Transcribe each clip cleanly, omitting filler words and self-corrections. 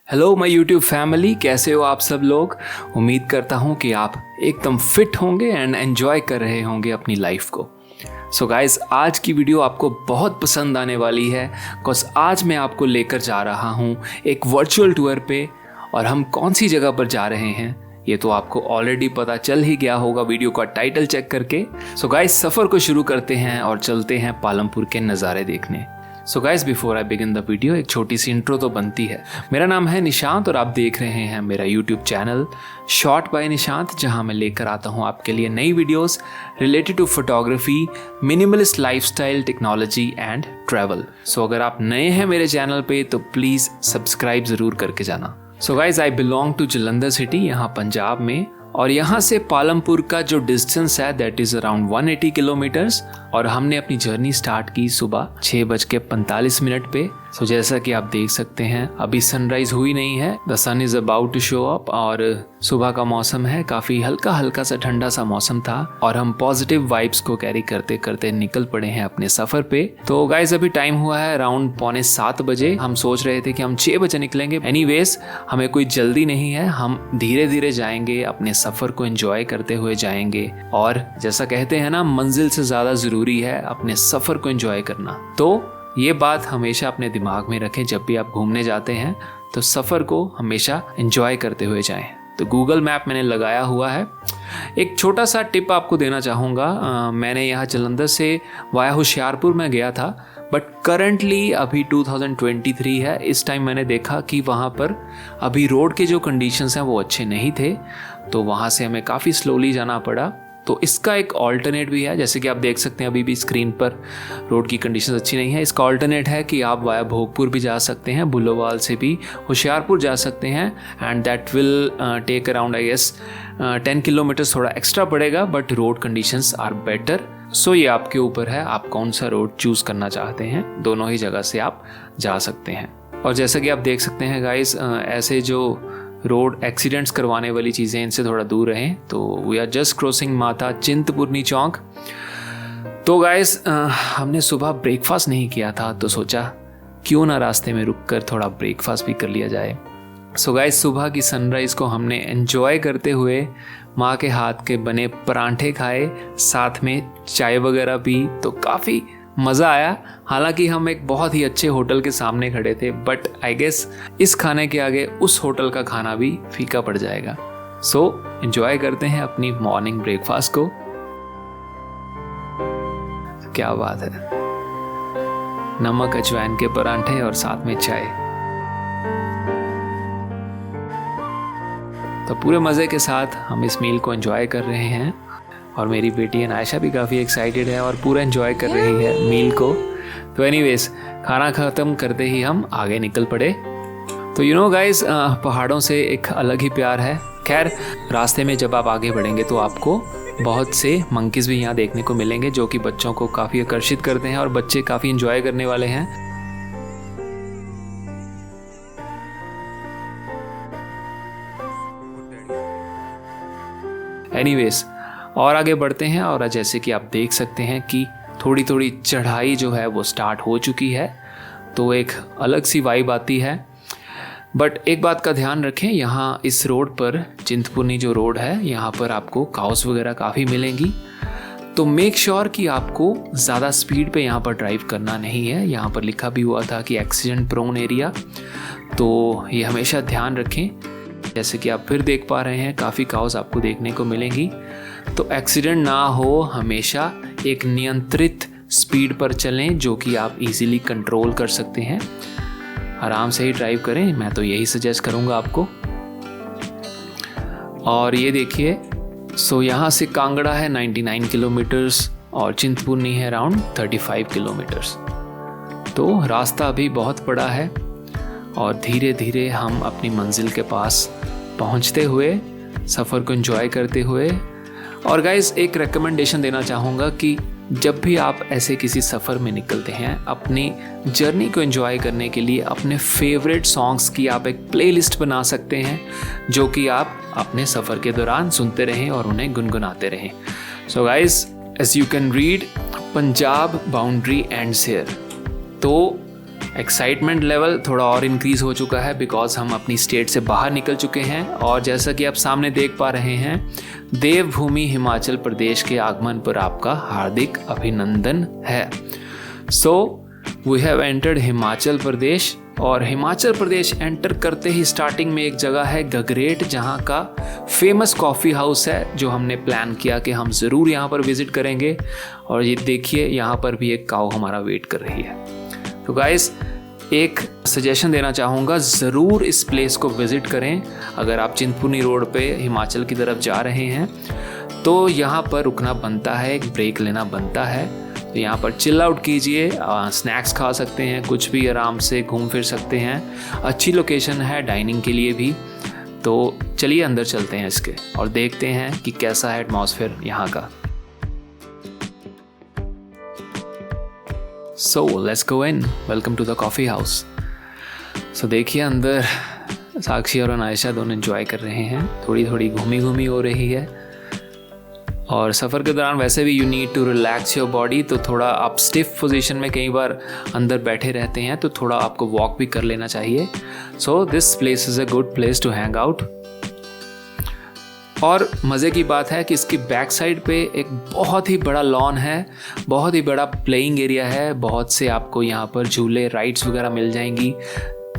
Hello my YouTube family, कैसे हो आप सब लोग। उम्मीद करता हूँ कि आप एकदम फिट होंगे एंड एंजॉय कर रहे होंगे अपनी लाइफ को। सो गाइस, आज की वीडियो आपको बहुत पसंद आने वाली है बिकॉज आज मैं आपको लेकर जा रहा हूँ एक वर्चुअल टूर पे। और हम कौन सी जगह पर जा रहे हैं ये तो आपको ऑलरेडी पता चल ही गया होगा वीडियो का टाइटल चेक करके। सो गाइस, सफ़र को शुरू करते हैं और चलते हैं पालमपुर के नज़ारे देखने। So guys, before I begin the video एक छोटी सी इंट्रो तो बनती है। मेरा नाम है निशांत और आप देख रहे हैं मेरा YouTube channel short by Nishant, जहां मैं लेकर आता हूं आपके लिए नई videos related to photography, minimalist lifestyle, technology and travel. So अगर आप नए हैं मेरे चैनल पे तो प्लीज़ सब्सक्राइब ज़रूर करके जाना। So guys, I belong to Jalandhar city, यहाँ पंजाब में, और यहाँ से पालमपुर का जो डिस्टेंस है दैट इज़ अराउंड 180 किलोमीटर्स। और हमने अपनी जर्नी स्टार्ट की सुबह 6:45 पे। सो जैसा कि आप देख सकते हैं अभी सनराइज हुई नहीं है, the sun is about to show up, और सुबह का मौसम है, काफ़ी हल्का हल्का सा ठंडा सा मौसम था और हम पॉजिटिव वाइब्स को कैरी करते करते निकल पड़े हैं अपने सफ़र पे। तो गाइस, अभी टाइम हुआ है अराउंड 6:45 बजे। हम सोच रहे थे कि हम 6 बजे निकलेंगे। एनीवेज, हमें कोई जल्दी नहीं है, हम धीरे धीरे जाएंगे, अपने सफ़र को एंजॉय करते हुए जाएंगे। और जैसा कहते हैं ना, मंजिल से ज़्यादा ज़रूरी है अपने सफ़र को एंजॉय करना। तो ये बात हमेशा अपने दिमाग में रखें, जब भी आप घूमने जाते हैं तो सफ़र को हमेशा एंजॉय करते हुए जाएं। तो गूगल मैप मैंने लगाया हुआ है। एक छोटा सा टिप आपको देना चाहूँगा। मैंने यहाँ जालंधर से वाया होशियारपुर में गया था, बट करंटली अभी 2023 है। इस टाइम मैंने देखा कि वहाँ पर अभी रोड के जो कंडीशंस हैं वो अच्छे नहीं थे, तो वहाँ से हमें काफ़ी स्लोली जाना पड़ा। तो इसका एक ऑल्टरनेट भी है, जैसे कि आप देख सकते हैं अभी भी स्क्रीन पर रोड की कंडीशंस अच्छी नहीं है। इसका ऑल्टरनेट है कि आप वाया भोगपुर भी जा सकते हैं, बुलोवाल से भी होशियारपुर जा सकते हैं, and that will take around I guess 10 kilometres, थोड़ा एक्स्ट्रा पड़ेगा, but road conditions are better. So ये आपके ऊपर है, आप कौन सा रोड चूज़ करना चाहते हैं। दोनों ही जगह से आप जा सकते हैं। और जैसा कि आप देख सकते हैं गाइस, ऐसे जो रोड एक्सीडेंट्स करवाने वाली चीज़ें, इनसे थोड़ा दूर रहें। तो वी आर जस्ट क्रॉसिंग माता चिंतपूर्णी चौक। तो गाइस, हमने सुबह ब्रेकफास्ट नहीं किया था, तो सोचा क्यों ना रास्ते में रुककर थोड़ा ब्रेकफास्ट भी कर लिया जाए। सो गाइस, सुबह की सनराइज़ को हमने एंजॉय करते हुए माँ के हाथ के बने परांठे खाए, साथ में चाय वगैरह पी, तो काफ़ी मज़ा आया। हालांकि हम एक बहुत ही अच्छे होटल के सामने खड़े थे, बट आई गेस इस खाने के आगे उस होटल का खाना भी फीका पड़ जाएगा। सो एंजॉय करते हैं अपनी मॉर्निंग ब्रेकफास्ट को। क्या बात है, नमक अजवाइन के परांठे और साथ में चाय। तो पूरे मज़े के साथ हम इस मील को एंजॉय कर रहे हैं, और मेरी बेटी अनायशा भी काफ़ी एक्साइटेड है और पूरा एंजॉय कर रही है मील को। तो एनीवेज, खाना ख़त्म करते ही हम आगे निकल पड़े। तो यू नो गाइस, पहाड़ों से एक अलग ही प्यार है। खैर, रास्ते में जब आप आगे बढ़ेंगे तो आपको बहुत से मंकीज़ भी यहाँ देखने को मिलेंगे, जो कि बच्चों को काफ़ी आकर्षित करते हैं और बच्चे काफ़ी एंजॉय करने वाले हैं। एनीवेज, और आगे बढ़ते हैं, और जैसे कि आप देख सकते हैं कि थोड़ी थोड़ी चढ़ाई जो है वो स्टार्ट हो चुकी है, तो एक अलग सी वाइब आती है। बट एक बात का ध्यान रखें, यहाँ इस रोड पर, चिंतपूर्णी जो रोड है, यहाँ पर आपको काउस वगैरह काफ़ी मिलेंगी। तो मेक श्योर कि आपको ज़्यादा स्पीड पे यहाँ पर ड्राइव करना नहीं है। यहाँ पर लिखा भी हुआ था कि एक्सीडेंट प्रोन एरिया, तो ये हमेशा ध्यान रखें। जैसे कि आप फिर देख पा रहे हैं, काफ़ी काउस आपको देखने को मिलेंगी। तो एक्सीडेंट ना हो, हमेशा एक नियंत्रित स्पीड पर चलें, जो कि आप इजीली कंट्रोल कर सकते हैं। आराम से ही ड्राइव करें, मैं तो यही सजेस्ट करूंगा आपको। और ये देखिए, सो यहाँ से कांगड़ा है 99 किलोमीटर्स और चिंतपूर्णी है अराउंड 35 किलोमीटर्स। तो रास्ता अभी बहुत बड़ा है और धीरे धीरे हम अपनी मंजिल के पास पहुँचते हुए सफ़र को एंजॉय करते हुए। और गाइस, एक रिकमेंडेशन देना चाहूँगा कि जब भी आप ऐसे किसी सफ़र में निकलते हैं, अपनी जर्नी को एंजॉय करने के लिए अपने फेवरेट सॉन्ग्स की आप एक प्लेलिस्ट बना सकते हैं, जो कि आप अपने सफ़र के दौरान सुनते रहें और उन्हें गुनगुनाते रहें। So guys, as you can read, Punjab boundary ends here. तो एक्साइटमेंट लेवल थोड़ा और इंक्रीज़ हो चुका है बिकॉज हम अपनी स्टेट से बाहर निकल चुके हैं और जैसा कि आप सामने देख पा रहे हैं, देवभूमि हिमाचल प्रदेश के आगमन पर आपका हार्दिक अभिनंदन है। So we have entered Himachal Pradesh और हिमाचल प्रदेश एंटर करते ही स्टार्टिंग में एक जगह है गगरेट, जहाँ का फेमस कॉफ़ी हाउस है जो हमने प्लान किया कि हम ज़रूर यहाँ पर विज़िट करेंगे। और ये देखिए यहाँ पर भी एक काऊ हमारा वेट कर रही है। तो गाइस एक सजेशन देना चाहूँगा, ज़रूर इस प्लेस को विज़िट करें। अगर आप चिंतपूर्णी रोड पे हिमाचल की तरफ जा रहे हैं तो यहाँ पर रुकना बनता है, एक ब्रेक लेना बनता है। तो यहाँ पर चिल आउट कीजिए, स्नैक्स खा सकते हैं, कुछ भी आराम से घूम फिर सकते हैं। अच्छी लोकेशन है डाइनिंग के लिए भी। तो चलिए अंदर चलते हैं इसके और देखते हैं कि कैसा है एटमॉस्फेयर यहाँ का। So let's go in, welcome to the coffee house. So देखिए अंदर साक्षी और अनायशा दोनों एंजॉय कर रहे हैं, थोड़ी थोड़ी घूमी हो रही है। और सफ़र के दौरान वैसे भी you need to relax your body, तो थोड़ा आप स्टिफ पोजीशन में कई बार अंदर बैठे रहते हैं तो थोड़ा आपको वॉक भी कर लेना चाहिए। So this place is a good place to hang out. और मज़े की बात है कि इसकी बैक साइड पे एक बहुत ही बड़ा लॉन है, बहुत ही बड़ा प्लेइंग एरिया है, बहुत से आपको यहाँ पर झूले राइड्स वगैरह मिल जाएंगी।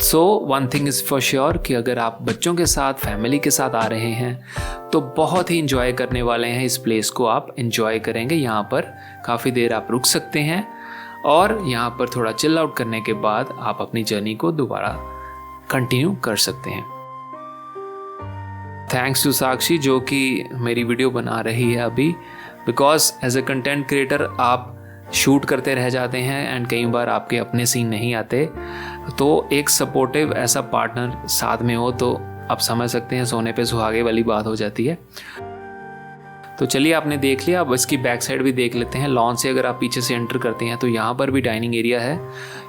So one thing is for sure कि अगर आप बच्चों के साथ फैमिली के साथ आ रहे हैं तो बहुत ही इंजॉय करने वाले हैं। इस प्लेस को आप इंजॉय करेंगे, यहाँ पर काफ़ी देर आप रुक सकते हैं और यहाँ पर थोड़ा चिल आउट करने के बाद आप अपनी जर्नी को दोबारा कंटिन्यू कर सकते हैं। थैंक्स टू साक्षी जो कि मेरी वीडियो बना रही है अभी, because as a content creator आप शूट करते रह जाते हैं एंड कई बार आपके अपने सीन नहीं आते, तो एक सपोर्टिव ऐसा पार्टनर साथ में हो तो आप समझ सकते हैं सोने पे सुहागे वाली बात हो जाती है। तो चलिए आपने देख लिया, अब इसकी बैक साइड भी देख लेते हैं। लॉन से अगर आप पीछे से एंटर करते हैं तो यहाँ पर भी डाइनिंग एरिया है,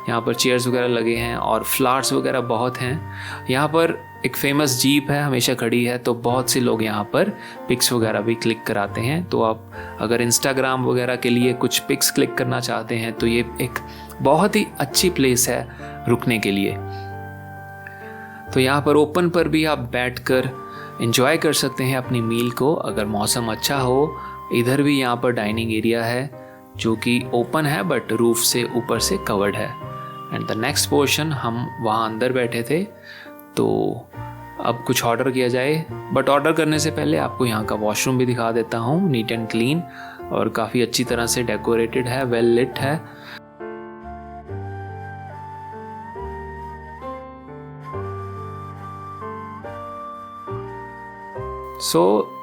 यहाँ पर चेयर्स वगैरह लगे हैं और फ्लावर्स वगैरह बहुत हैं। यहाँ पर एक फेमस जीप है, हमेशा खड़ी है, तो बहुत से लोग यहाँ पर पिक्स वगैरह भी क्लिक कराते हैं। तो आप अगर इंस्टाग्राम वगैरह के लिए कुछ पिक्स क्लिक करना चाहते हैं तो ये एक बहुत ही अच्छी प्लेस है रुकने के लिए। तो यहाँ पर ओपन पर भी आप बैठकर एंजॉय कर सकते हैं अपनी मील को, अगर मौसम अच्छा हो। इधर भी यहाँ पर डाइनिंग एरिया है जो कि ओपन है बट रूफ से ऊपर से कवर्ड है। एंड द नेक्स्ट पोर्शन, हम वहाँ अंदर बैठे थे तो अब कुछ ऑर्डर किया जाए, बट ऑर्डर करने से पहले आपको यहाँ का वॉशरूम भी दिखा देता हूँ। नीट एंड क्लीन और काफ़ी अच्छी तरह से डेकोरेटेड है, वेल लिट है।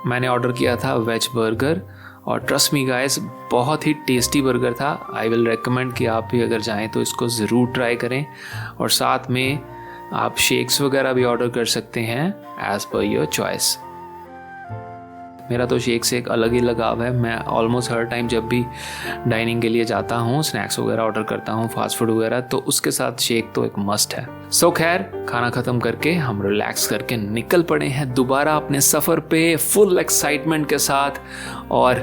मैंने ऑर्डर किया था वेज बर्गर और ट्रस्ट मी गाइस बहुत ही टेस्टी बर्गर था। आई विल रेकमेंड कि आप भी अगर जाएं तो इसको ज़रूर ट्राई करें। और साथ में आप शेक्स वगैरह भी ऑर्डर कर सकते हैं एज़ पर योर चॉइस। मेरा तो शेक से एक अलग ही लगाव है। मैं ऑलमोस्ट हर टाइम जब भी डाइनिंग के लिए जाता हूँ, स्नैक्स वगैरह ऑर्डर करता हूँ, फास्ट फूड वगैरह, तो उसके साथ शेक तो एक मस्ट है। सो खैर, खाना ख़त्म करके हम रिलैक्स करके निकल पड़े हैं दोबारा अपने सफ़र पे फुल एक्साइटमेंट के साथ और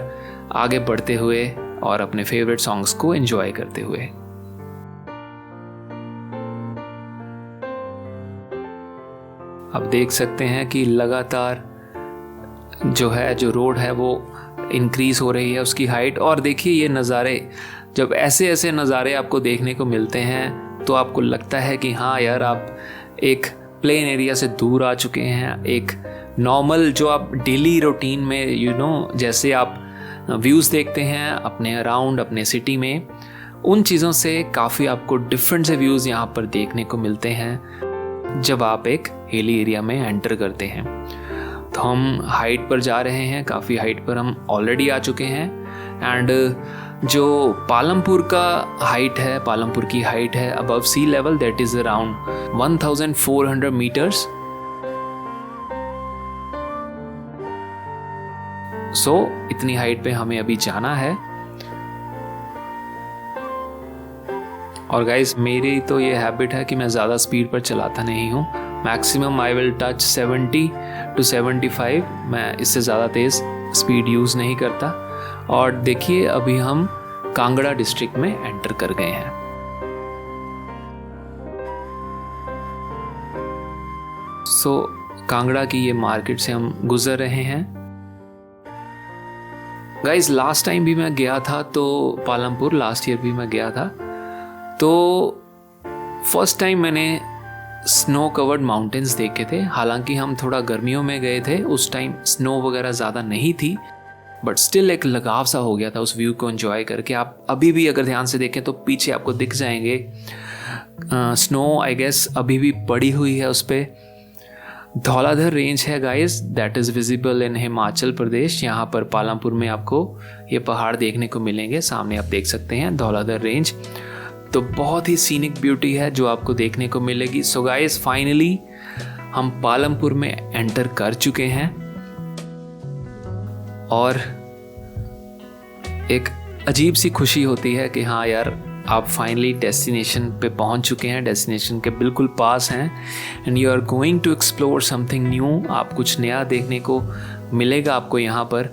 आगे बढ़ते हुए और अपने फेवरेट सॉन्ग्स को एंजॉय करते हुए। आप देख सकते हैं कि लगातार जो रोड है वो इंक्रीज हो रही है उसकी हाइट। और देखिए ये नज़ारे, जब ऐसे ऐसे नज़ारे आपको देखने को मिलते हैं तो आपको लगता है कि हाँ यार, आप एक प्लेन एरिया से दूर आ चुके हैं। एक नॉर्मल जो आप डेली रूटीन में जैसे आप व्यूज़ देखते हैं अपने अराउंड अपने सिटी में, उन चीज़ों से काफ़ी आपको डिफरेंट से व्यूज़ यहाँ पर देखने को मिलते हैं जब आप एक हिली एरिया में एंटर करते हैं। तो हम हाइट पर जा रहे हैं, काफ़ी हाइट पर हम ऑलरेडी आ चुके हैं। एंड जो पालमपुर का हाइट है, पालमपुर की हाइट है above sea level, that is around 1400 metres. So इतनी हाइट पे हमें अभी जाना है। और गाइस, मेरी तो ये हैबिट है कि मैं ज़्यादा स्पीड पर चलाता नहीं हूँ। Maximum I will touch 70 to 75, मैं इससे ज़्यादा तेज़ स्पीड यूज़ नहीं करता। और देखिए अभी हम कांगड़ा डिस्ट्रिक्ट में एंटर कर गए हैं। सो कांगड़ा की ये मार्केट से हम गुजर रहे हैं। गाइज लास्ट टाइम भी मैं गया था तो पालमपुर, लास्ट ईयर भी मैं गया था, तो फर्स्ट टाइम मैंने स्नो कवर्ड माउंटेन्स देखे थे। हालांकि हम थोड़ा गर्मियों में गए थे, उस टाइम स्नो वगैरह ज़्यादा नहीं थी, बट स्टिल एक लगाव सा हो गया था उस व्यू को एंजॉय करके। आप अभी भी अगर ध्यान से देखें तो पीछे आपको दिख जाएंगे स्नो, आई गेस अभी भी पड़ी हुई है उस पर। धौलाधर रेंज है guys, that is visible in Himachal Pradesh. यहाँ पर पालमपुर में आपको ये पहाड़ देखने को मिलेंगे, सामने आप देख सकते हैं धौलाधर रेंज। तो बहुत ही सीनिक ब्यूटी है जो आपको देखने को मिलेगी। सो गाइस फाइनली हम पालमपुर में एंटर कर चुके हैं और एक अजीब सी खुशी होती है कि हाँ यार, आप फाइनली डेस्टिनेशन पे पहुंच चुके हैं, डेस्टिनेशन के बिल्कुल पास हैं and you are going to explore something new. आप कुछ नया देखने को मिलेगा आपको यहाँ पर।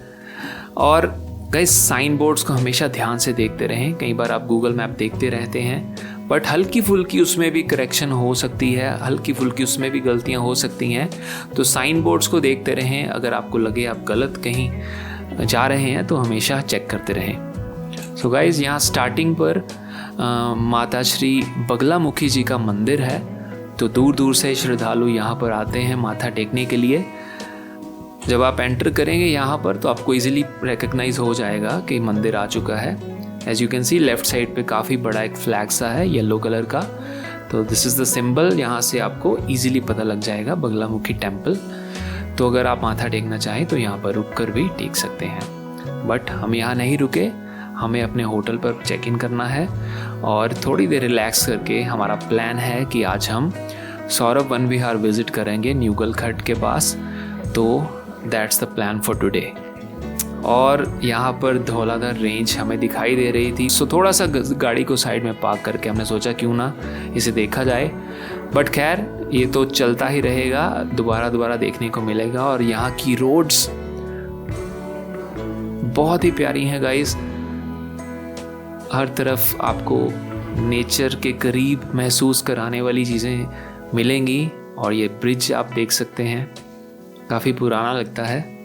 और गाइस साइन बोर्ड्स को हमेशा ध्यान से देखते रहें। कई बार आप गूगल मैप देखते रहते हैं बट हल्की फुल्की उसमें भी करेक्शन हो सकती है, हल्की फुल्की उसमें भी गलतियाँ हो सकती हैं। तो साइन बोर्ड्स को देखते रहें। अगर आपको लगे आप गलत कहीं जा रहे हैं तो हमेशा चेक करते रहें। सो गाइस यहाँ स्टार्टिंग पर माता श्री बगलामुखी जी का मंदिर है, तो दूर दूर से श्रद्धालु यहाँ पर आते हैं माथा टेकने के लिए। जब आप एंटर करेंगे यहाँ पर तो आपको इजीली रिकग्नाइज हो जाएगा कि मंदिर आ चुका है। As you can see left side पे काफ़ी बड़ा एक फ्लैग सा है येलो कलर का, तो दिस इज़ द सिंबल। यहाँ से आपको इजीली पता लग जाएगा बगलामुखी टेम्पल। तो अगर आप माथा टेकना चाहें तो यहाँ पर रुक कर भी टेक सकते हैं, बट हम यहाँ नहीं रुके, हमें अपने होटल पर चेक इन करना है और थोड़ी देर रिलैक्स करके हमारा प्लान है कि आज हम सौरभ वन विहार विज़िट करेंगे न्यूगल खड्ड के पास। तो that's the plan for today. और यहाँ पर धौलाधर रेंज हमें दिखाई दे रही थी, सो थोड़ा सा गाड़ी को साइड में पार्क करके हमने सोचा क्यों ना इसे देखा जाए। बट खैर ये तो चलता ही रहेगा, दोबारा देखने को मिलेगा। और यहाँ की रोड्स बहुत ही प्यारी हैं गाइस, हर तरफ आपको नेचर के करीब महसूस कराने वाली चीज़ें मिलेंगी। और ये ब्रिज आप देख सकते हैं, काफ़ी पुराना लगता है।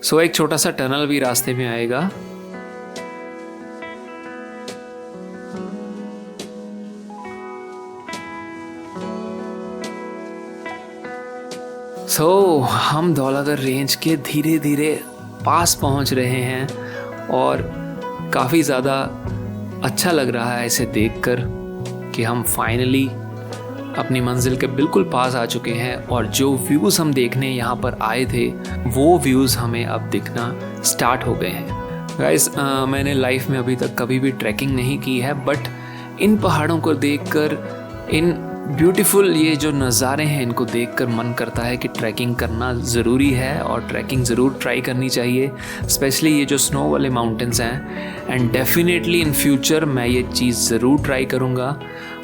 सो एक छोटा सा टनल भी रास्ते में आएगा। हम धौलाधर रेंज के धीरे धीरे पास पहुंच रहे हैं और काफ़ी ज़्यादा अच्छा लग रहा है इसे देखकर कि हम फाइनली अपनी मंजिल के बिल्कुल पास आ चुके हैं। और जो व्यूज़ हम देखने यहाँ पर आए थे वो व्यूज़ हमें अब दिखना स्टार्ट हो गए हैं। गाइस मैंने लाइफ में अभी तक कभी भी ट्रैकिंग नहीं की है, बट इन पहाड़ों को देखकर, इन ब्यूटीफुल ये जो नज़ारे हैं इनको देखकर मन करता है कि ट्रैकिंग करना ज़रूरी है और ट्रैकिंग ज़रूर ट्राई करनी चाहिए, स्पेशली ये जो स्नो वाले माउंटेन्स हैं। एंड डेफिनेटली इन फ्यूचर मैं ये चीज़ ज़रूर ट्राई करूँगा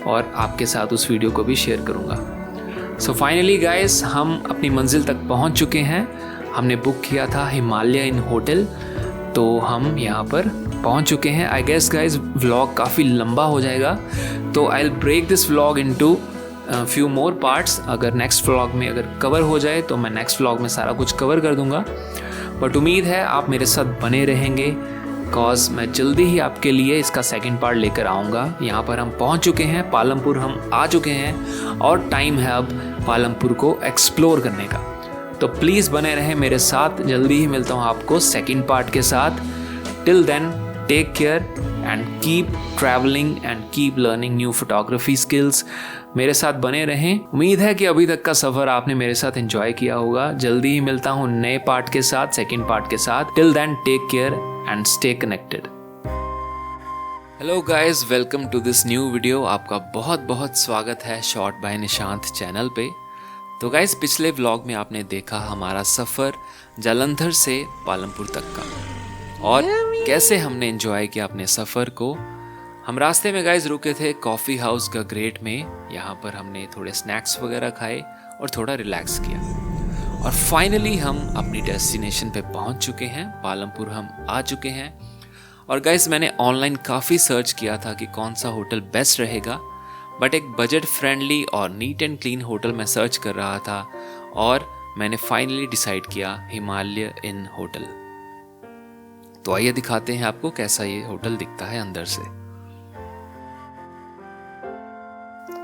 और आपके साथ उस वीडियो को भी शेयर करूँगा। सो फाइनली गाइस हम अपनी मंजिल तक पहुँच चुके हैं। हमने बुक किया था हिमालय इन होटल, तो हम यहाँ पर पहुँच चुके हैं। आई गेस गाइस व्लॉग काफ़ी लंबा हो जाएगा, तो I will break this vlog into few more parts. अगर नेक्स्ट व्लॉग में अगर कवर हो जाए तो मैं नेक्स्ट व्लॉग में सारा कुछ कवर कर दूंगा, बट उम्मीद है आप मेरे साथ बने रहेंगे, बिकॉज मैं जल्दी ही आपके लिए इसका सेकंड पार्ट लेकर आऊँगा। यहाँ पर हम पहुँच चुके हैं, पालमपुर हम आ चुके हैं और टाइम है अब पालमपुर को एक्सप्लोर करने का। तो प्लीज़ बने रहें मेरे साथ, जल्दी ही मिलता हूँ आपको सेकंड पार्ट के साथ। Till then take care and keep travelling and keep learning new photography skills. मेरे साथ बने रहें। उम्मीद है कि अभी तक का सफ़र आपने मेरे साथ एंजॉय किया होगा। जल्दी ही मिलता हूँ नए पार्ट के साथ, सेकंड पार्ट के साथ। Till then take care and stay connected. Hello guys, welcome to this new video. आपका बहुत बहुत स्वागत है शॉट बाय निशांत चैनल पे। तो गाइस पिछले व्लॉग में आपने देखा हमारा सफ़र जालंधर से पालमपुर तक का और कैसे हमने एंजॉय किया अपने सफ़र को। हम रास्ते में गाइस रुके थे कॉफ़ी हाउस गगरेट में। यहाँ पर हमने थोड़े स्नैक्स वगैरह खाए और थोड़ा रिलैक्स किया और फाइनली हम अपनी डेस्टिनेशन पे पहुँच चुके हैं। पालमपुर हम आ चुके हैं और गाइस मैंने ऑनलाइन काफ़ी सर्च किया था कि कौन सा होटल बेस्ट रहेगा, बट एक बजट फ्रेंडली और नीट एंड क्लीन होटल मैं सर्च कर रहा था और मैंने फाइनली डिसाइड किया हिमालय इन होटल। तो आइए दिखाते हैं आपको कैसा ये होटल दिखता है अंदर से।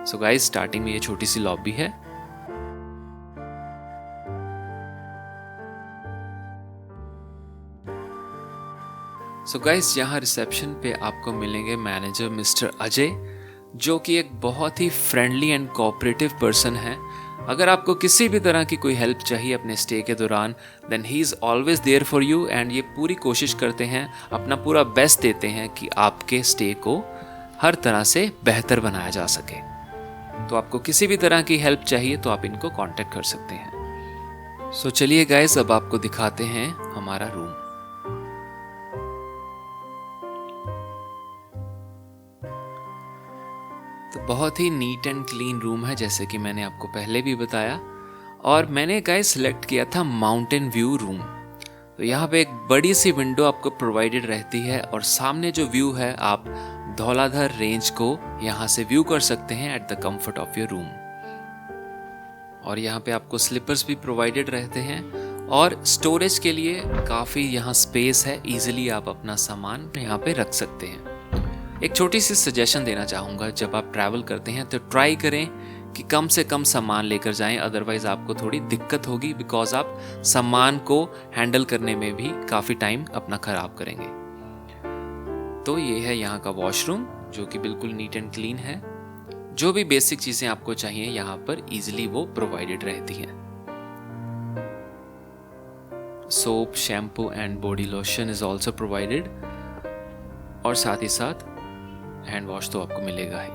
सो गाइस स्टार्टिंग में ये छोटी सी लॉबी है। सो गाइस यहाँ रिसेप्शन पे आपको मिलेंगे मैनेजर मिस्टर अजय, जो कि एक बहुत ही फ्रेंडली एंड कोऑपरेटिव पर्सन है। अगर आपको किसी भी तरह की कोई हेल्प चाहिए अपने स्टे के दौरान, then he is always there for you and ये पूरी कोशिश करते हैं, अपना पूरा बेस्ट देते हैं कि आपके स्टे को हर तरह से बेहतर बनाया जा सके। तो आपको किसी भी तरह की हेल्प चाहिए तो आप इनको कांटेक्ट कर सकते हैं। सो चलिए गाइस अब आपको दिखाते हैं हमारा रूम। तो बहुत ही नीट एंड क्लीन रूम है, जैसे कि मैंने आपको पहले भी बताया। और मैंने गाइस सिलेक्ट किया था माउंटेन व्यू रूम। तो यहाँ पे एक बड़ी सी विंडो आपको प्रोवाइडेड रहती है और सामने जो व्यू है आप धौलाधर रेंज को यहाँ से व्यू कर सकते हैं at the comfort of your room. और यहाँ पे आपको स्लीपर्स भी प्रोवाइडेड रहते हैं और स्टोरेज के लिए काफ़ी यहाँ स्पेस है, इजीली आप अपना सामान यहाँ पे रख सकते हैं। एक छोटी सी सजेशन देना चाहूँगा, जब आप ट्रैवल करते हैं तो ट्राई करें कि कम से कम सामान लेकर जाएं, अदरवाइज़ आपको थोड़ी दिक्कत होगी, बिकॉज आप सामान को हैंडल करने में भी काफ़ी टाइम अपना ख़राब करेंगे। तो ये है यहाँ का वॉशरूम, जो कि बिल्कुल नीट एंड क्लीन है। जो भी बेसिक चीज़ें आपको चाहिए यहाँ पर ईजिली वो प्रोवाइडेड रहती हैं। Soap, shampoo and body lotion is also provided और साथ ही साथ हैंड वॉश तो आपको मिलेगा ही।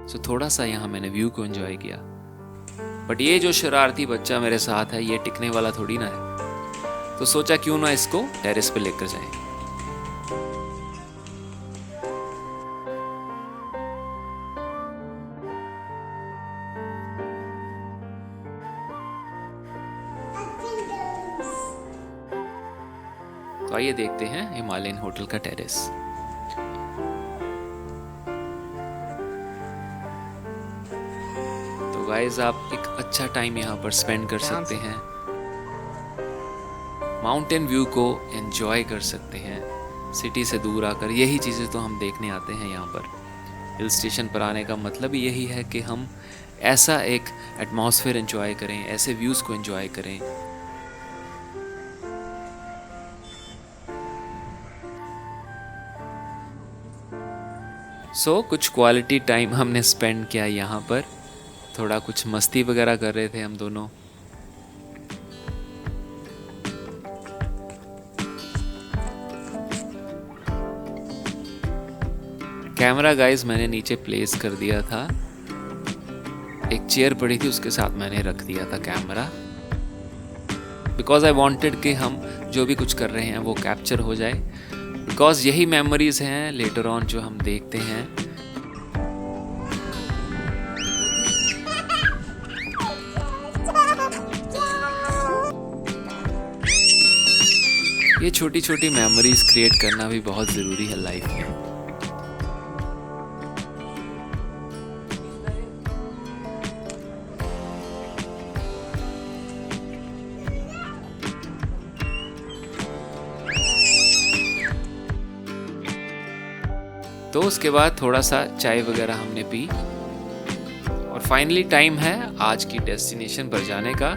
सो थोड़ा सा यहाँ मैंने व्यू को एंजॉय किया, बट ये जो शरारती बच्चा मेरे साथ है ये टिकने वाला थोड़ी ना है, तो सोचा क्यों ना इसको टेरेस पे लेकर जाएं। तो आइए देखते हैं हिमालयन होटल का टेरेस। तो गाइस आप एक अच्छा टाइम यहाँ पर स्पेंड कर सकते हैं, माउंटेन व्यू को एंजॉय कर सकते हैं। सिटी से दूर आकर यही चीज़ें तो हम देखने आते हैं यहाँ पर। हिल स्टेशन पर आने का मतलब यही है कि हम ऐसा एक एटमॉस्फेयर एंजॉय करें, ऐसे व्यूज़ को एंजॉय करें। सो कुछ क्वालिटी टाइम हमने स्पेंड किया यहाँ पर, थोड़ा कुछ मस्ती वगैरह कर रहे थे हम दोनों। कैमरा गाइस मैंने नीचे प्लेस कर दिया था, एक चेयर पड़ी थी उसके साथ मैंने रख दिया था कैमरा, बिकॉज आई वांटेड कि हम जो भी कुछ कर रहे हैं वो कैप्चर हो जाए, बिकॉज यही मेमोरीज हैं लेटर ऑन जो हम देखते हैं। ये छोटी छोटी मेमोरीज क्रिएट करना भी बहुत ज़रूरी है लाइफ में। तो उसके बाद थोड़ा सा चाय वगैरह हमने पी और फाइनली टाइम है आज की डेस्टिनेशन पर जाने का।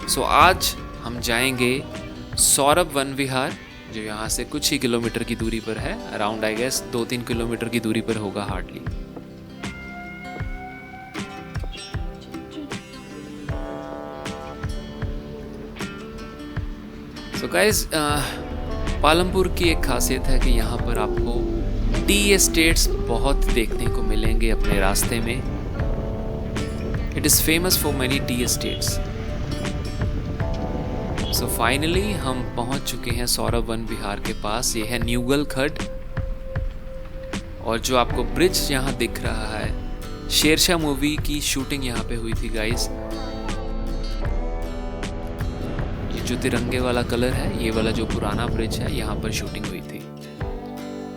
सो आज हम जाएंगे सौरभ वन विहार, जो यहाँ से कुछ ही किलोमीटर की दूरी पर है, अराउंड आई गेस 2-3 किलोमीटर की दूरी पर होगा हार्डली। सो गाइस पालमपुर की एक खासियत है कि यहाँ पर आपको टी एस्टेट्स बहुत देखने को मिलेंगे अपने रास्ते में। It is famous for many T estates. So finally हम पहुंच चुके हैं सौरभ वन विहार के पास। ये है न्यूगल खड्ड और जो आपको ब्रिज यहाँ दिख रहा है शेरशाह मूवी की शूटिंग यहाँ पे हुई थी गाइस। ये जो तिरंगे वाला कलर है, ये वाला जो पुराना ब्रिज है, यहाँ पर शूटिंग हुई थी।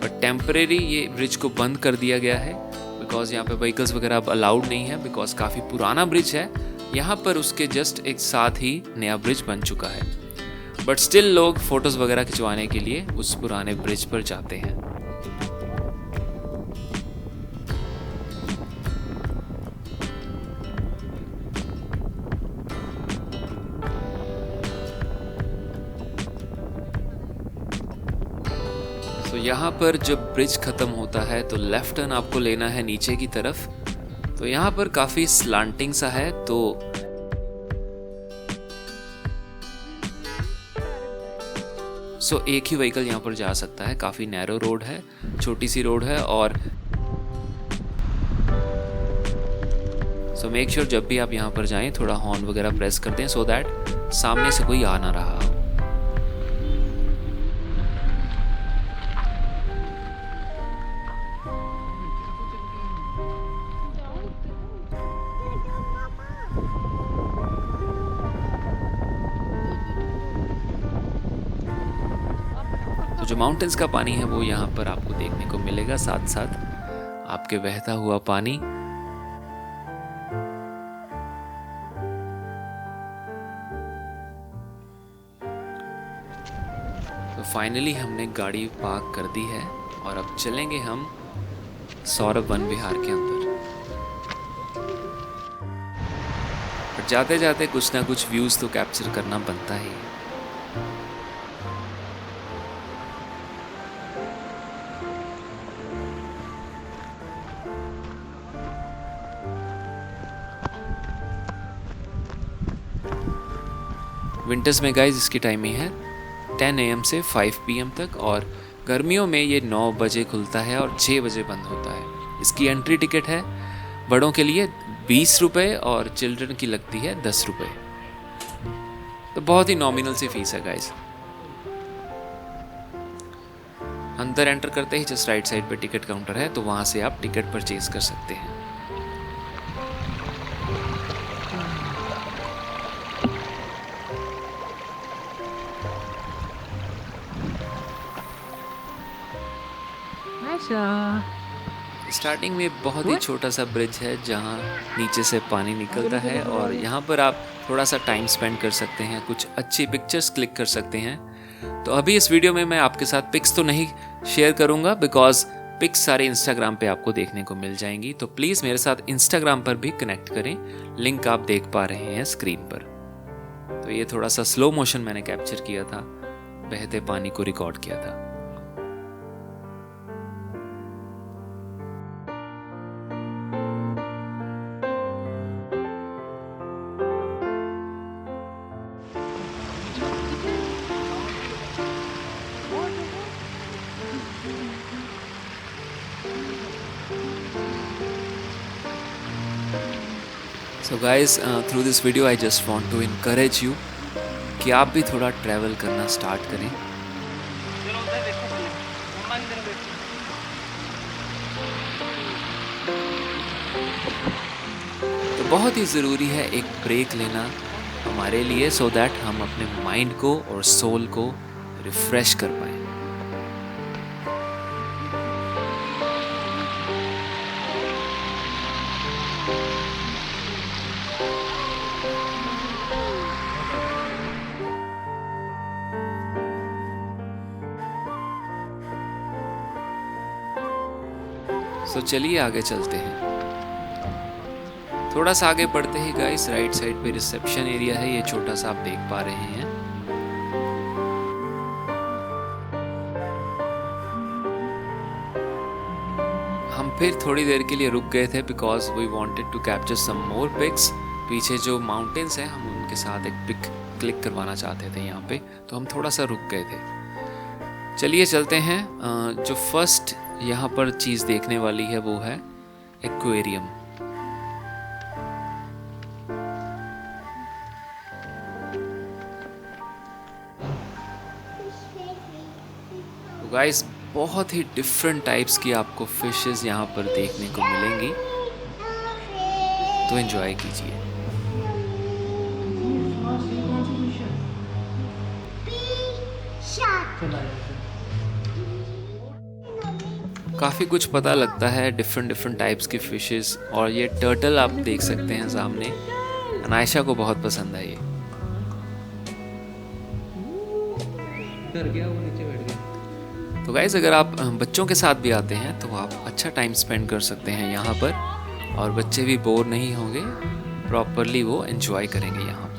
बट टेम्परेरी ये ब्रिज को बंद कर दिया गया है बिकॉज यहाँ पे व्हीकल्स वगैरह अब अलाउड नहीं है, बिकॉज काफ़ी पुराना ब्रिज है। यहाँ पर उसके जस्ट एक साथ ही नया ब्रिज बन चुका है, बट स्टिल लोग फोटोज़ वगैरह खिंचवाने के लिए उस पुराने ब्रिज पर जाते हैं। तो यहाँ पर जब ब्रिज ख़त्म होता है तो लेफ्ट टर्न आपको लेना है नीचे की तरफ। तो यहाँ पर काफ़ी स्लांटिंग सा है, तो एक ही व्हीकल यहाँ पर जा सकता है। काफ़ी नैरो रोड है, छोटी सी रोड है। और मेक श्योर जब भी आप यहाँ पर जाएं थोड़ा हॉर्न वगैरह प्रेस कर दें, सो दैट सामने से कोई आ ना रहा हो। तो जो माउंटेन्स का पानी है वो यहाँ पर आपको देखने को मिलेगा, साथ साथ आपके बहता हुआ पानी। तो फाइनली हमने गाड़ी पार्क कर दी है और अब चलेंगे हम सौरभ वन विहार के अंदर। पर जाते जाते कुछ ना कुछ व्यूज तो कैप्चर करना बनता ही है। विंटर्स में गाइज इसकी टाइमिंग है 10 AM से 5 PM तक, और गर्मियों में ये 9 बजे खुलता है और 6 बजे बंद होता है। इसकी एंट्री टिकट है बड़ों के लिए 20 रुपये और चिल्ड्रन की लगती है 10 रुपये। तो बहुत ही नॉमिनल सी फीस है गाइज। अंदर एंटर करते ही जस्ट राइट साइड पे टिकट काउंटर है, तो वहाँ से आप टिकट परचेज कर सकते हैं। स्टार्टिंग में बहुत ही छोटा सा ब्रिज है जहाँ नीचे से पानी निकलता है, और यहाँ पर आप थोड़ा सा टाइम स्पेंड कर सकते हैं, कुछ अच्छी पिक्चर्स क्लिक कर सकते हैं। तो अभी इस वीडियो में मैं आपके साथ पिक्स तो नहीं शेयर करूँगा बिकॉज पिक्स सारे इंस्टाग्राम पे आपको देखने को मिल जाएंगी। तो प्लीज़ मेरे साथ इंस्टाग्राम पर भी कनेक्ट करें, लिंक आप देख पा रहे हैं स्क्रीन पर। तो ये थोड़ा सा स्लो मोशन मैंने कैप्चर किया था, बहते पानी को रिकॉर्ड किया था। So guys, through this video I just want to encourage you कि आप भी थोड़ा ट्रैवल करना स्टार्ट करें। तो बहुत ही ज़रूरी है एक ब्रेक लेना हमारे लिए, सो दैट हम अपने माइंड को और सोल को रिफ्रेश कर पाएँ। तो चलिए आगे चलते हैं। थोड़ा सा आगे बढ़ते ही गाइस राइट साइड पे रिसेप्शन एरिया है, ये छोटा सा आप देख पा रहे हैं। हम फिर थोड़ी देर के लिए रुक गए थे because we wanted to capture some more pics. पीछे जो माउंटेन्स हैं हम उनके साथ एक पिक क्लिक करवाना चाहते थे यहाँ पे, तो हम थोड़ा सा रुक गए थे। चलिए चलते हैं। जो फर्स्ट यहाँ पर चीज़ देखने वाली है वो है एक्वेरियम। तो गाइस बहुत ही डिफरेंट टाइप्स की आपको फिशेस यहाँ पर देखने को मिलेंगी। तो एंजॉय कीजिए। काफ़ी कुछ पता लगता है, डिफरेंट डिफरेंट टाइप्स की फिशेस। और ये टर्टल आप देख सकते हैं सामने, अनायशा को बहुत पसंद है ये। डर गया, वो नीचे बैठ गया। तो गाइस, अगर आप बच्चों के साथ भी आते हैं तो आप अच्छा टाइम स्पेंड कर सकते हैं यहाँ पर, और बच्चे भी बोर नहीं होंगे, प्रॉपरली वो एंजॉय करेंगे यहाँ पर।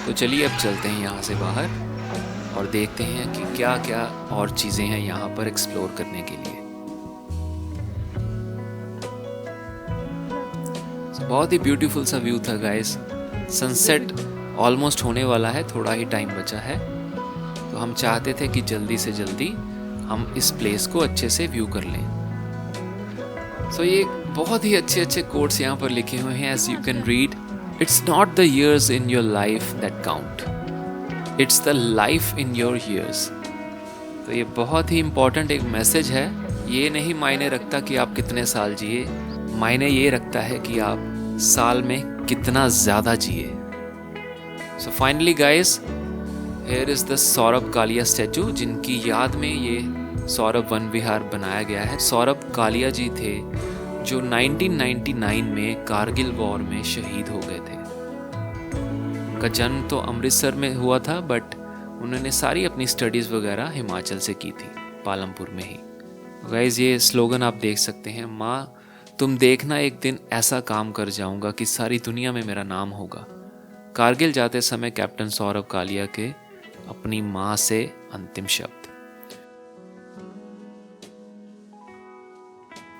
तो चलिए अब चलते हैं यहाँ से बाहर और देखते हैं कि क्या क्या और चीज़ें हैं यहाँ पर एक्सप्लोर करने के लिए। बहुत ही ब्यूटीफुल सा व्यू था गाइस। सनसेट ऑलमोस्ट होने वाला है, थोड़ा ही टाइम बचा है, तो हम चाहते थे कि जल्दी से जल्दी हम इस प्लेस को अच्छे से व्यू कर लें। सो ये बहुत ही अच्छे अच्छे कोट्स यहाँ पर लिखे हुए हैं, as you can read. It's not the years in your life that count. It's the life in your years. तो ये बहुत ही इम्पॉर्टेंट एक मैसेज है। ये नहीं मायने रखता कि आप कितने साल जिए, मायने ये रखता है कि आप साल में कितना ज़्यादा जिए। So finally guys, here is the Saurabh Kalia statue, जिनकी याद में ये सौरभ वन विहार बनाया गया है। सौरभ कालिया जी थे जो 1999 में कारगिल वॉर में शहीद हो गए थे। उनका जन्म तो अमृतसर में हुआ था, बट उन्होंने सारी अपनी स्टडीज़ वगैरह हिमाचल से की थी, पालमपुर में ही। गाइस, ये स्लोगन आप देख सकते हैं, माँ तुम देखना एक दिन ऐसा काम कर जाऊंगा कि सारी दुनिया में मेरा नाम होगा। कारगिल जाते समय कैप्टन सौरभ कालिया के अपनी माँ से अंतिम शब्द।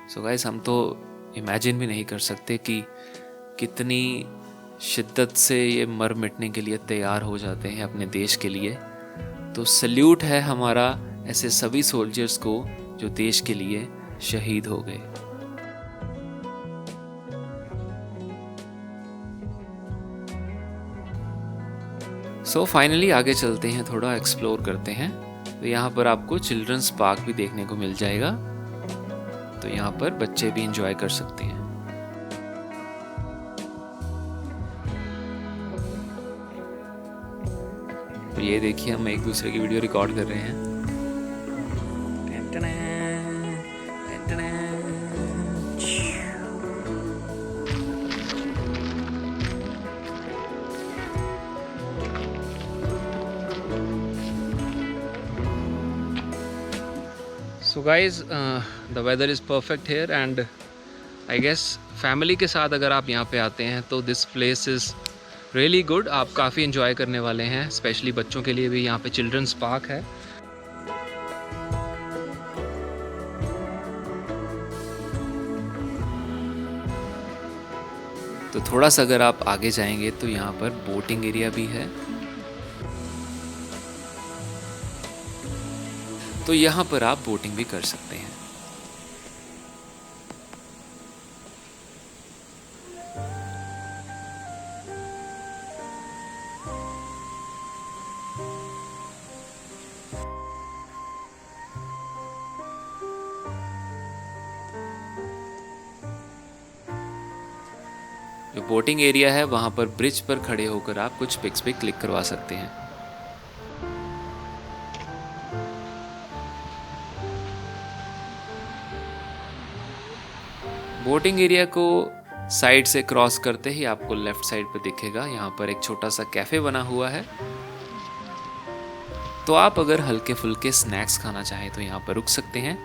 सो गाइस, हम तो इमेजिन भी नहीं कर सकते कि कितनी शिद्दत से ये मर मिटने के लिए तैयार हो जाते हैं अपने देश के लिए। तो सल्यूट है हमारा ऐसे सभी सोल्जर्स को जो देश के लिए शहीद हो गए। सो फाइनली आगे चलते हैं, थोड़ा एक्सप्लोर करते हैं। तो यहाँ पर आपको चिल्ड्रंस पार्क भी देखने को मिल जाएगा, तो यहाँ पर बच्चे भी एंजॉय कर सकते हैं। तो ये देखिए, हम एक दूसरे की वीडियो रिकॉर्ड कर रहे हैं। So guys, the weather is perfect here and I guess family के साथ अगर आप यहाँ पे आते हैं तो this place is really good। आप काफ़ी enjoy करने वाले हैं, स्पेशली बच्चों के लिए भी। यहाँ पे चिल्ड्रंस पार्क है। तो थोड़ा सा अगर आप आगे जाएंगे तो यहाँ पर बोटिंग एरिया भी है। तो यहाँ पर आप बोटिंग भी कर सकते हैं। जो बोटिंग एरिया है वहाँ पर ब्रिज पर खड़े होकर आप कुछ पिक्स पे क्लिक करवा सकते हैं। बोटिंग एरिया को साइड से क्रॉस करते ही आपको लेफ्ट साइड पे दिखेगा, यहाँ पर एक छोटा सा कैफे बना हुआ है। तो आप अगर हल्के फुल्के स्नैक्स खाना चाहें तो यहाँ पर रुक सकते हैं।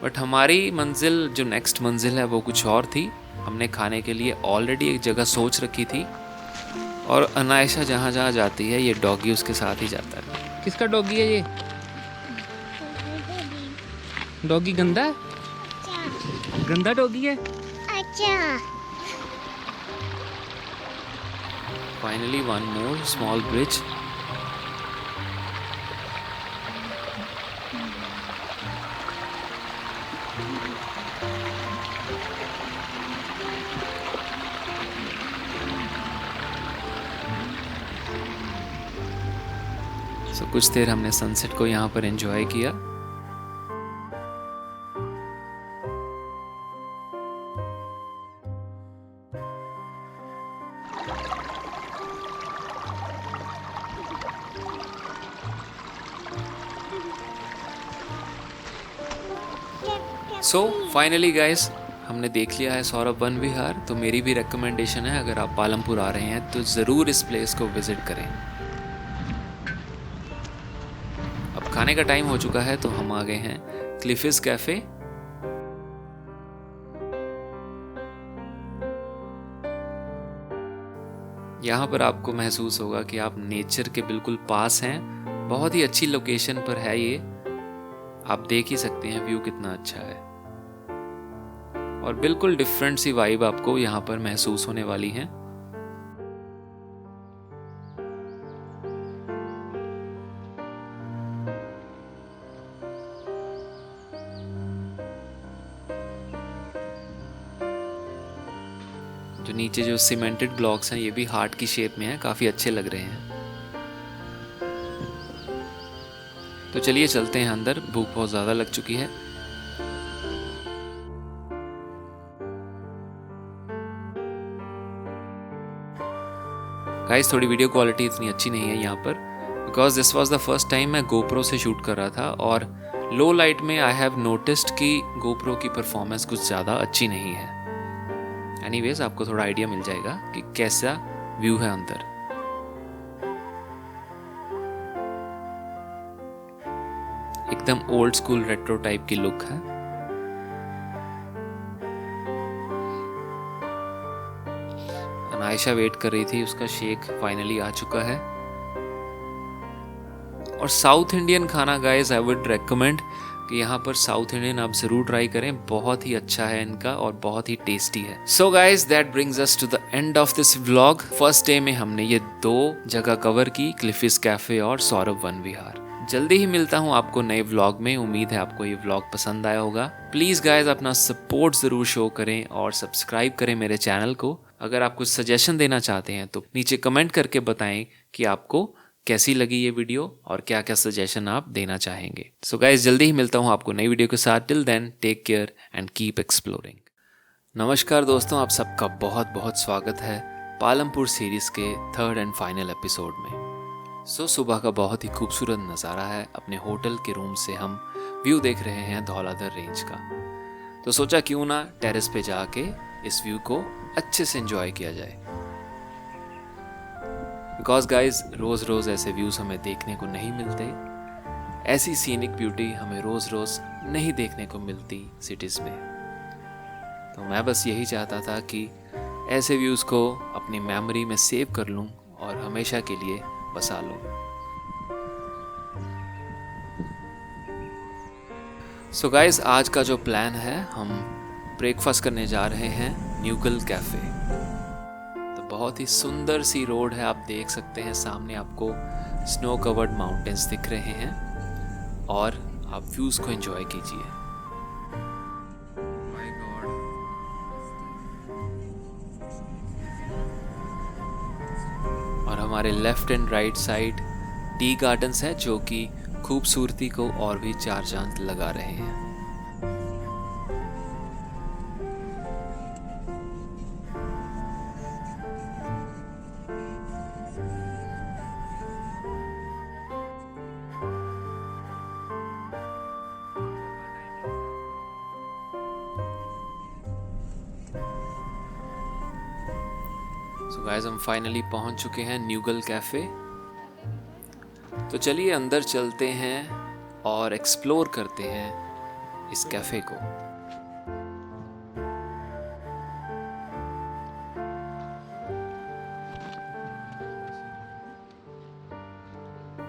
बट हमारी मंजिल, जो नेक्स्ट मंजिल है, वो कुछ और थी। हमने खाने के लिए ऑलरेडी एक जगह सोच रखी थी, और अनायशा जहाँ जहाँ जाती है ये डॉगी उसके साथ ही जाता है। किसका डॉगी है ये? डॉगी गंदा है? गंदा डॉगी है? अच्छा। Finally, one more small bridge. So, कुछ देर हमने सनसेट को यहाँ पर एंजॉय किया। सो फाइनली गाइस, हमने देख लिया है सौरभ वन विहार। तो मेरी भी रिकमेंडेशन है, अगर आप पालमपुर आ रहे हैं तो ज़रूर इस प्लेस को विज़िट करें। अब खाने का टाइम हो चुका है, तो हम आ गए हैं क्लिफिस कैफ़े। यहाँ पर आपको महसूस होगा कि आप नेचर के बिल्कुल पास हैं। बहुत ही अच्छी लोकेशन पर है ये, आप देख ही सकते हैं व्यू कितना अच्छा है। और बिल्कुल डिफरेंट सी वाइब आपको यहाँ पर महसूस होने वाली है। जो नीचे जो सीमेंटेड ब्लॉक्स हैं ये भी हार्ट की शेप में है, काफी अच्छे लग रहे हैं। तो चलिए चलते हैं अंदर, भूख बहुत ज्यादा लग चुकी है। गाइस, थोड़ी वीडियो क्वालिटी इतनी अच्छी नहीं है यहाँ पर, because this was the first time मैं गोप्रो से शूट कर रहा था, और लो लाइट में आई हैव नोटिस्ड कि गोप्रो की परफॉर्मेंस कुछ ज़्यादा अच्छी नहीं है। एनीवेज, आपको थोड़ा आइडिया मिल जाएगा कि कैसा व्यू है अंदर। एकदम ओल्ड स्कूल रेट्रो टाइप की लुक है। आयशा वेट कर रही थी, उसका शेक फाइनली आ चुका है। और साउथ इंडियन खाना गाइस, आई वुड रेकमेंड कि यहाँ पर साउथ इंडियन आप जरूर ट्राई करें, बहुत ही अच्छा है इनका और बहुत ही टेस्टी है। So guys, that brings us to the end of this vlog. First day में हमने ये 2 जगह कवर की, क्लिफिस कैफे और सौरभ वन विहार। जल्दी ही मिलता हूँ आपको नए व्लॉग में। उम्मीद है आपको ये व्लॉग पसंद आया होगा। प्लीज गाइस, अपना सपोर्ट जरूर शो करें और सब्सक्राइब करें मेरे चैनल को। अगर आप कुछ सजेशन देना चाहते हैं तो नीचे कमेंट करके बताएं कि आपको कैसी लगी ये वीडियो और क्या क्या सजेशन आप देना चाहेंगे। सो गाइस, जल्दी ही मिलता हूँ आपको नई वीडियो के साथ। Till then, take care and keep exploring. नमस्कार दोस्तों, आप सबका बहुत बहुत स्वागत है पालमपुर सीरीज के 3rd एंड फाइनल एपिसोड में। सुबह का बहुत ही खूबसूरत नज़ारा है। अपने होटल के रूम से हम व्यू देख रहे हैं धौलाधर रेंज का। तो सोचा क्यों ना टेरेस पे जाके इस व्यू को अच्छे से एंजॉय किया जाए। बिकॉज गाइज, रोज रोज ऐसे व्यूज हमें देखने को नहीं मिलते। ऐसी सीनिक ब्यूटी हमें रोज रोज नहीं देखने को मिलती सिटीज में। तो मैं बस यही चाहता था कि ऐसे व्यूज को अपनी मेमोरी में सेव कर लूं और हमेशा के लिए बसा लूं। सो गाइज, आज का जो प्लान है, हम ब्रेकफास्ट करने जा रहे हैं न्यूगल कैफे। तो बहुत ही सुंदर सी रोड है, आप देख सकते हैं सामने आपको स्नो कवर्ड माउंटेन्स दिख रहे हैं और आप व्यूज को एंजॉय कीजिए। और हमारे left and right side tea gardens हैं जो कि खूबसूरती को और भी 4 चांद लगा रहे हैं। सो गाइस, हम फाइनली पहुंच चुके हैं न्यूगल कैफे। तो चलिए अंदर चलते हैं और एक्सप्लोर करते हैं इस कैफे को।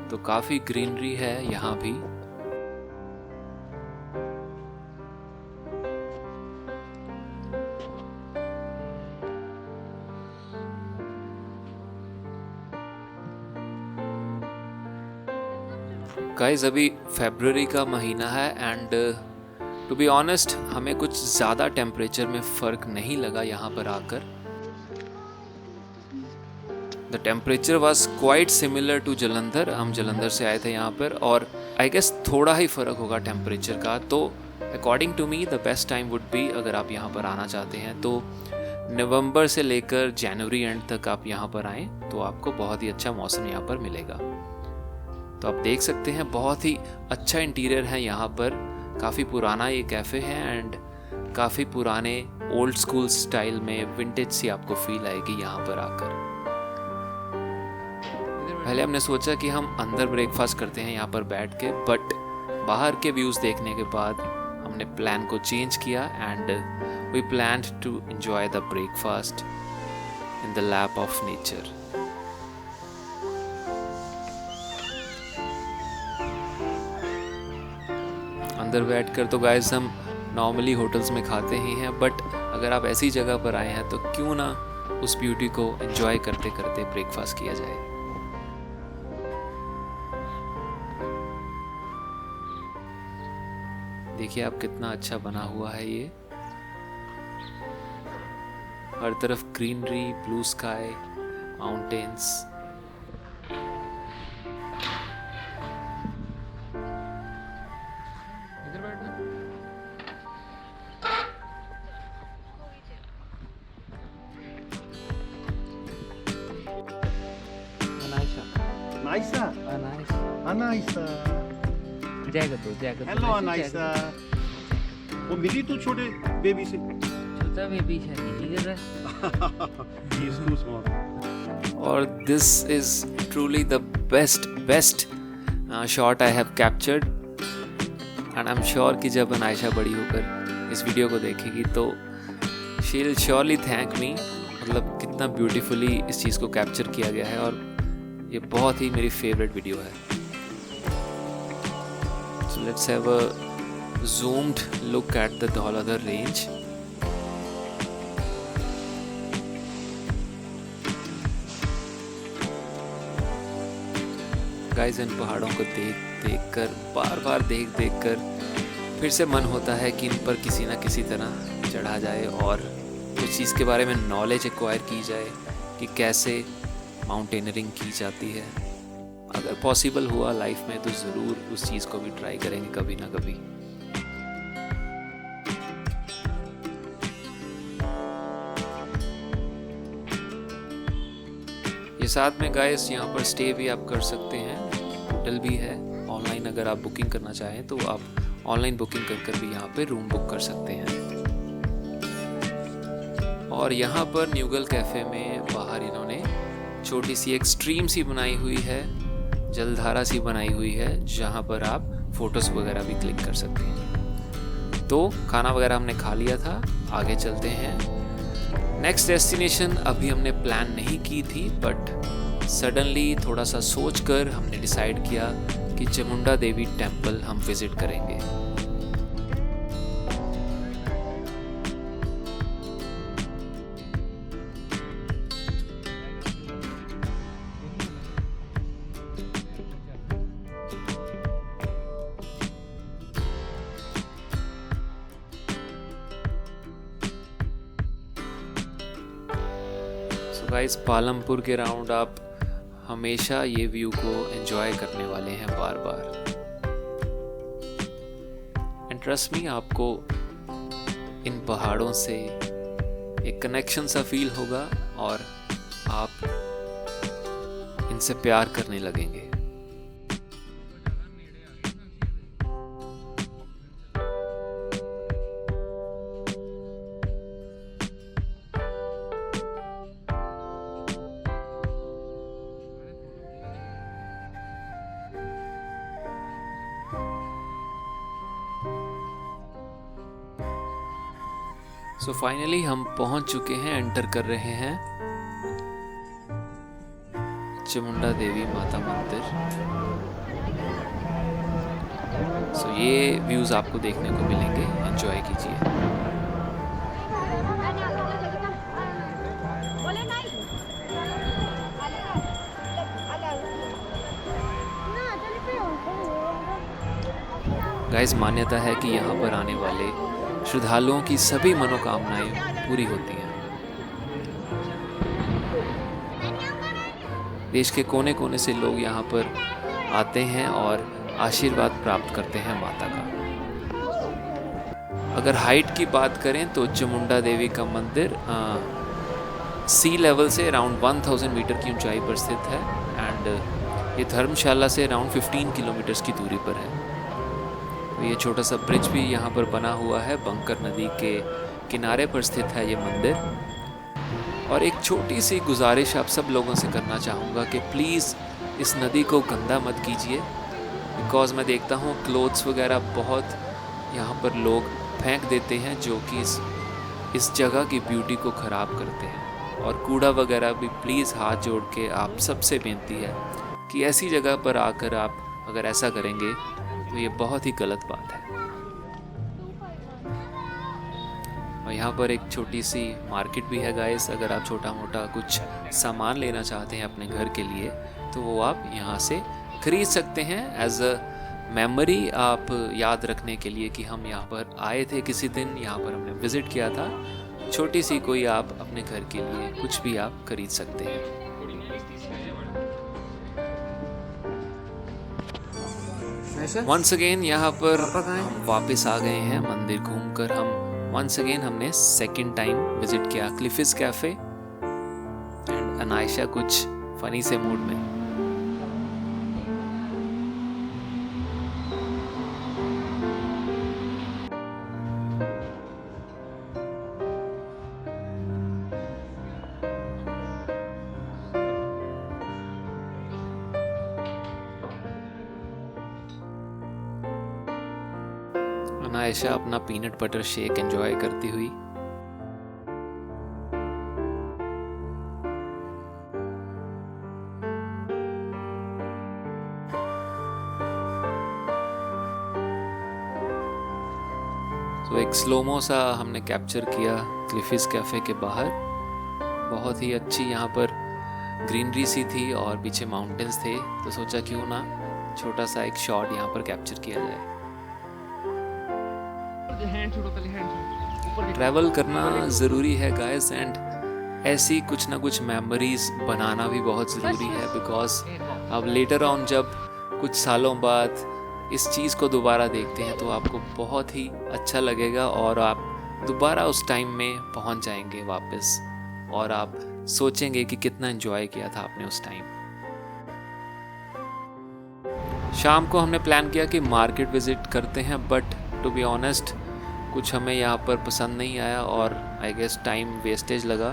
तो काफी ग्रीनरी है यहाँ भी। गाइस अभी फरवरी का महीना है एंड टू बी ऑनेस्ट हमें कुछ ज़्यादा टेम्परेचर में फ़र्क नहीं लगा यहाँ पर आकर। The temperature was quite similar to Jalandhar. हम जलंधर से आए थे यहाँ पर और आई गेस थोड़ा ही फ़र्क होगा टेम्परेचर का। तो according to me the best time would be, अगर आप यहाँ पर आना चाहते हैं तो नवंबर से लेकर जनवरी एंड तक आप यहाँ पर आएँ तो आपको बहुत ही अच्छा मौसम यहाँ पर मिलेगा। तो आप देख सकते हैं बहुत ही अच्छा इंटीरियर है यहाँ पर। काफ़ी पुराना ये कैफ़े है एंड काफ़ी पुराने ओल्ड स्कूल स्टाइल में विंटेज सी आपको फील आएगी यहाँ पर आकर। पहले हमने सोचा कि हम अंदर ब्रेकफास्ट करते हैं यहाँ पर बैठ के, बट बाहर के व्यूज़ देखने के बाद हमने प्लान को चेंज किया and we planned to enjoy the breakfast in the lap of nature. अंदर बैठकर तो गाइस हम नॉर्मली होटल्स में खाते ही हैं, बट अगर आप ऐसी जगह पर आए हैं तो क्यों ना उस ब्यूटी को एंजॉय करते करते ब्रेकफास्ट किया जाए। देखिए आप कितना अच्छा बना हुआ है ये। हर तरफ greenery, blue sky, mountains. Anaisa. Anaisa. जाएगा हेलो अनाइसा। वो मिली तू छोटे बेबी से? छोटा बेबी शादी नहीं कर रहा। He is too small. और this is truly the best shot I have captured and I am sure कि जब अनाइशा बड़ी होकर इस वीडियो को देखेगी तो she will surely thank me. मतलब कितना ब्यूटीफुली इस चीज़ को कैप्चर किया गया है और ये बहुत ही मेरी फेवरेट वीडियो है। So let's have a zoomed look at the Dhauladhar range. Guys इन पहाड़ों को देख कर बार देख कर फिर से मन होता है कि इन पर किसी ना किसी तरह चढ़ा जाए और उस चीज़ के बारे में नॉलेज एक्वायर की जाए कि कैसे माउंटेनरिंग की जाती है। अगर पॉसिबल हुआ लाइफ में तो ज़रूर उस चीज़ को भी ट्राई करेंगे कभी ना कभी। ये साथ में गाइस यहाँ पर स्टे भी आप कर सकते हैं, होटल भी है। ऑनलाइन अगर आप बुकिंग करना चाहें तो आप ऑनलाइन बुकिंग कर भी यहाँ पे रूम बुक कर सकते हैं। और यहाँ पर न्यूगल कैफ़े में बाहर इन्होंने छोटी सी एक स्ट्रीम सी बनाई हुई है, जलधारा सी बनाई हुई है, जहाँ पर आप फोटोज़ वगैरह भी क्लिक कर सकते हैं। तो खाना वगैरह हमने खा लिया था, आगे चलते हैं। नेक्स्ट डेस्टिनेशन अभी हमने प्लान नहीं की थी, बट सडनली थोड़ा सा सोच कर हमने डिसाइड किया कि चामुंडा देवी टेम्पल हम विज़िट करेंगे। गाइस पालमपुर के राउंड आप हमेशा ये व्यू को एंजॉय करने वाले हैं बार बार। एंड ट्रस्ट मी, आपको इन पहाड़ों से एक कनेक्शन सा फील होगा और आप इनसे प्यार करने लगेंगे। सो फाइनली हम पहुंच चुके हैं, एंटर कर रहे हैं चामुंडा देवी माता मंदिर। सो ये व्यूज़ आपको देखने को मिलेंगे, एंजॉय कीजिए। गाइस मान्यता है कि यहाँ पर आने वाले श्रद्धालुओं की सभी मनोकामनाएं पूरी होती हैं। देश के कोने कोने से लोग यहाँ पर आते हैं और आशीर्वाद प्राप्त करते हैं माता का। अगर हाइट की बात करें तो चामुंडा देवी का मंदिर सी लेवल से अराउंड 1000 मीटर की ऊंचाई पर स्थित है एंड ये धर्मशाला से अराउंड 15 किलोमीटर्स की दूरी पर है। तो ये छोटा सा ब्रिज भी यहाँ पर बना हुआ है, बंकर नदी के किनारे पर स्थित है ये मंदिर। और एक छोटी सी गुजारिश आप सब लोगों से करना चाहूँगा कि प्लीज़ इस नदी को गंदा मत कीजिए, बिकॉज़ मैं देखता हूँ क्लोथ्स वगैरह बहुत यहाँ पर लोग फेंक देते हैं जो कि इस जगह की ब्यूटी को ख़राब करते हैं। और कूड़ा वगैरह भी प्लीज़ हाथ जोड़ के आप सबसे बेनती है कि ऐसी जगह पर आकर आप अगर ऐसा करेंगे तो ये बहुत ही गलत बात है। और यहाँ पर एक छोटी सी मार्केट भी है गाइस, अगर आप छोटा मोटा कुछ सामान लेना चाहते हैं अपने घर के लिए तो वो आप यहाँ से खरीद सकते हैं एज अ मेमोरी, आप याद रखने के लिए कि हम यहाँ पर आए थे किसी दिन, यहाँ पर हमने विज़िट किया था। छोटी सी कोई आप अपने घर के लिए कुछ भी आप खरीद सकते हैं। वंस अगेन यहाँ पर हम वापस आ गए हैं मंदिर घूमकर। हम वंस अगेन हमने सेकंड टाइम विजिट किया क्लिफिस कैफे एंड अनायशा कुछ फनी से मूड में। अनायशा अपना पीनट बटर शेक एंजॉय करती हुई। तो एक स्लोमो सा हमने कैप्चर किया क्लिफिस कैफे के बाहर। बहुत ही अच्छी यहाँ पर ग्रीनरी सी थी और पीछे माउंटेन्स थे, तो सोचा क्यों ना छोटा सा एक शॉट यहाँ पर कैप्चर किया जाए। ट्रैवल करना ज़रूरी है गाइस एंड ऐसी कुछ ना कुछ मेमोरीज बनाना भी बहुत ज़रूरी है, बिकॉज अब लेटर ऑन जब कुछ सालों बाद इस चीज़ को दोबारा देखते हैं तो आपको बहुत ही अच्छा लगेगा और आप दोबारा उस टाइम में पहुंच जाएंगे वापस और आप सोचेंगे कि कितना एंजॉय किया था आपने उस टाइम। शाम को हमने प्लान किया कि मार्केट विज़िट करते हैं, बट टू बी ऑनेस्ट कुछ हमें यहाँ पर पसंद नहीं आया और आई गेस टाइम वेस्टेज लगा,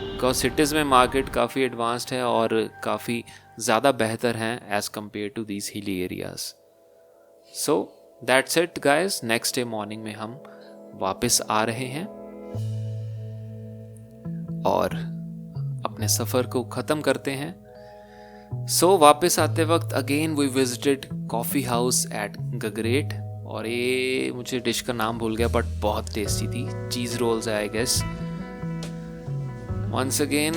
बिकॉज सिटीज़ में मार्केट काफ़ी एडवांस्ड है और काफ़ी ज़्यादा बेहतर हैं as compare to these hilly areas. So that's it guys, next day morning में हम वापस आ रहे हैं और अपने सफ़र को ख़त्म करते हैं। सो वापस आते वक्त again we visited coffee house at Gagret, और ये मुझे डिश का नाम भूल गया बट बहुत टेस्टी थी, cheese rolls I guess. Once again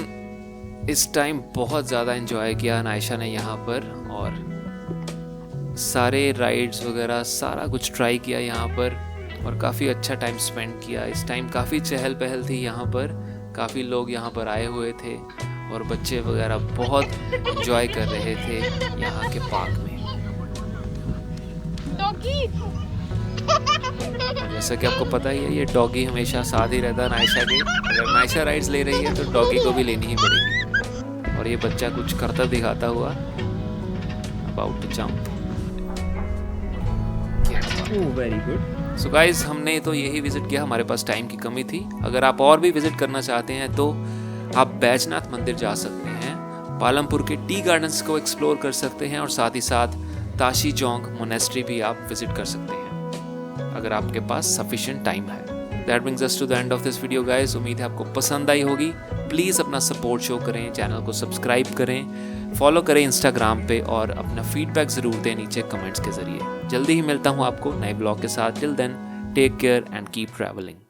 इस टाइम बहुत ज़्यादा एंजॉय किया अनायशा ने यहाँ पर, और सारे राइड्स वगैरह सारा कुछ ट्राई किया यहाँ पर और काफ़ी अच्छा टाइम स्पेंड किया। इस टाइम काफ़ी चहल पहल थी यहाँ पर, काफ़ी लोग यहाँ पर आए हुए थे और बच्चे वगैरह बहुत एंजॉय कर रहे थे यहाँ के पार्क में। जैसा कि आपको पता ही है ये डॉगी हमेशा साथ ही रहता है अनायशा के। अगर अनायशा राइड्स ले रही है तो डॉगी को भी लेनी ही पड़ेगी। और ये बच्चा कुछ करतब दिखाता हुआ about to jump. Very good. So guys हमने तो यही विजिट किया, हमारे पास टाइम की कमी थी। अगर आप और भी विजिट करना चाहते हैं तो आप बैजनाथ मंदिर जा सकते हैं, पालमपुर के टी गार्डन्स को एक्सप्लोर कर सकते हैं और साथ ही साथ ताशी जोंग मोनेस्ट्री भी आप विजिट कर सकते हैं अगर आपके पास सफिशिएंट टाइम है। That brings us to the end of this video guys. उम्मीद है आपको पसंद आई होगी। प्लीज़ अपना सपोर्ट शो करें, चैनल को सब्सक्राइब करें, फॉलो करें इंस्टाग्राम पे और अपना फीडबैक ज़रूर दें नीचे कमेंट्स के ज़रिए। जल्दी ही मिलता हूँ आपको नए ब्लॉग के साथ। Till then take care and keep travelling.